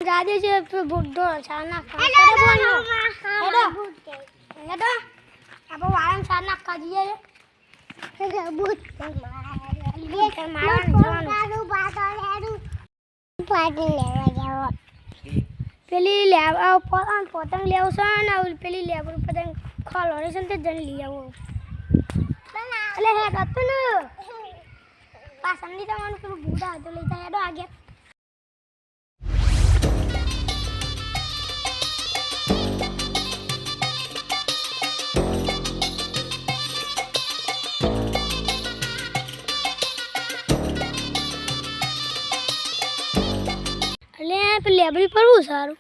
राधे जी पे बुड्ढो छाना खा हेलो हेलो अब वारम छाना खा दिए हेलो बुड्ढो मारो बादल पार्टी लेवा जाओ પેલી લેવા પતંગ લેવો છે ને પેલી લેબર પતંગ ખોલવાની છે ને જણ લઈ આવો એટલે હેડ હતું ને પાછળની તમારું પેલું ભૂડા હતું લઈ જાય હેડો આગે એટલે લેબડી પડવું સારું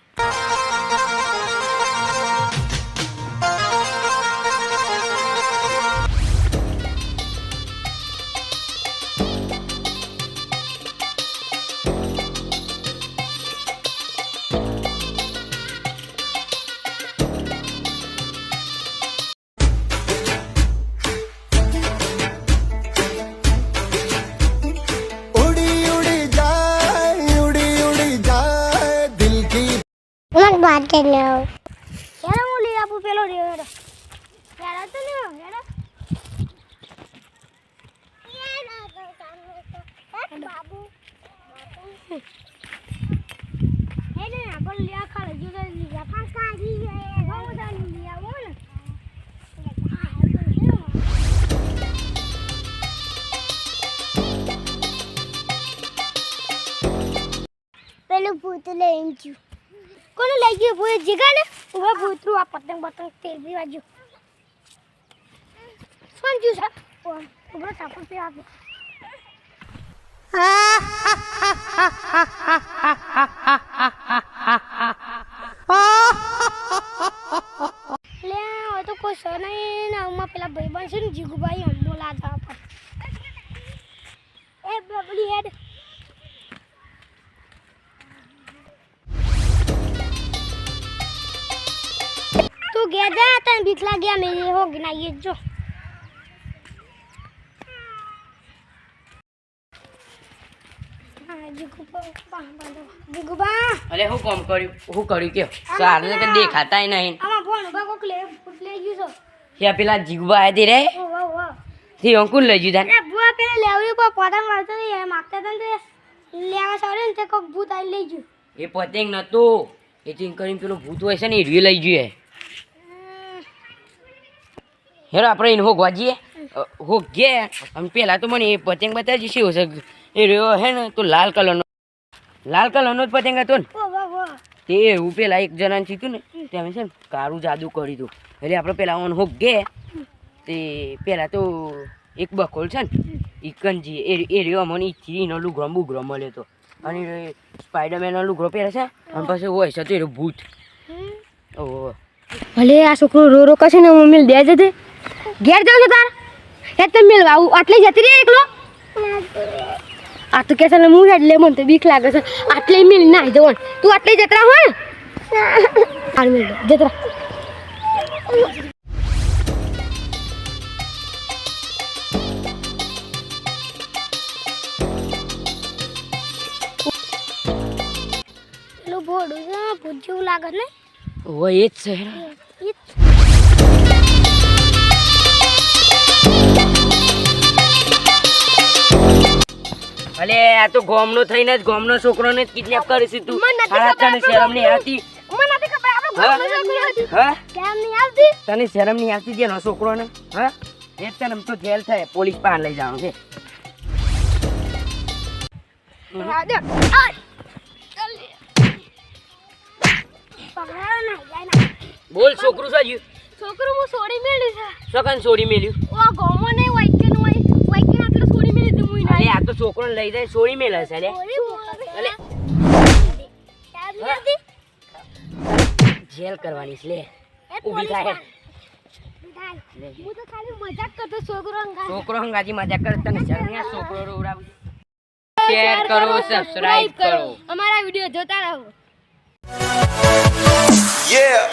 बात करने हो यार मुली आपू पेलो रे यार यार तो नहीं यार बाबू हे ने अपन लिया खा ले जो लिया पास का दी है वो उधर लिया वो ना पेलो भूत ले इंचू કોને લઈ ગયો ભૂત જીગા ને ઉભા ભૂતરું આ પતંગ પતંગ તેલ બી વાજો સમજુ છે ઉભા સાપડ પે આપો લે ઓ તો કોઈ સ નહીં ને ઉમા પેલા ભાઈબંધ છે ને જીગુભાઈ હમ બોલાતા પર એ બબલી હેડ गया जा तन बिखला गया मेरे हो गना ये जो અલે હું કામ કર્યું કે સારું કે દેખાતાય નહીં આમાં ફોન બાકો લે ગયો છે કે પેલા જીગુબા આયા રે ઓ થી અંકુલ લઈ જુદા એ બુઆ પેલા લેવરી પર પતંગ વાળતો એ માગતા તન લેવા સારે ને તે કોક ભૂત આઈ લઈ ગયું એ પતંગ નતો એ ચિંગ કરીને પેલો ભૂત હોય છે ને એ લઈ ગયો હેરો આપણે એને હોગવા જઈએ હોગે અને પેલા તો મને એ પતંગ બતાવજે શું હશે એ રહ્યો હે ને તો લાલ કલરનો જ પતંગ હતો ને તે એવું પેલા એક જણાને સીધું ને ત્યાં છે ને કાળું જાદુ કરી દઉં એટલે આપણે પેલા ઓન હોગે તે પેલા તો એક બકોલ છે ને ઈકનજી એ રહ્યો મને ઈથી એનો લુગરો બુગરો મળ્યો હતો અને સ્પાઈડરમેનનો લુગરો પહેરે છે અને પછી હોય છે તો એ ભૂત ઓહો ભલે આ છોકરો રો રો કશે ને મમ્મી દે જતે ઘેર જાવ છો તાર એ તમે મેળવા આટલે જતી રે એકલો આ તો કેસે હું હેડ લે મને તો બીક લાગે છે આટલે મિલ ના જવન તું આટલે જતરા હો ને આર મિલ જતરા લો બોડું છે ભૂજ્યું લાગે ને वो ये चेहरा अले आ तो गोमनो थईने ज गोमनो छोकरोने किडनेप करे छी तू हारा तने शरम नहीं आती મને નથી ખબર આપણે ગોમનો છોકરો હા કેમ નહીં આવતી તને શરમ નહીં આવતી જેનો છોકરોને હા એ તને તો જેલ થાય પોલીસ પાન લઈ જાણો છે રાડે આ बोल छोकरू साजू छोकरू मु सोडी मेली છે સકન સોડી મેલ્યું ઓ ગોમો ને વાઈકન આટલે સોડી મેલી તું મુઈ અલે આ તો છોકરોને લઈ જાય સોડી મેલે છે અલે અલે જેલ કરવાની છે લે ઊભી થાય હું તો ખાલી મજાક કરતો છોકરો હંગાજી મજાક કરતો તને શરમ નહીં આ છોકરો રોવડાવ શેર કરો સબસ્ક્રાઇબ કરો અમારા વિડિયો જોતા રહો Yeah.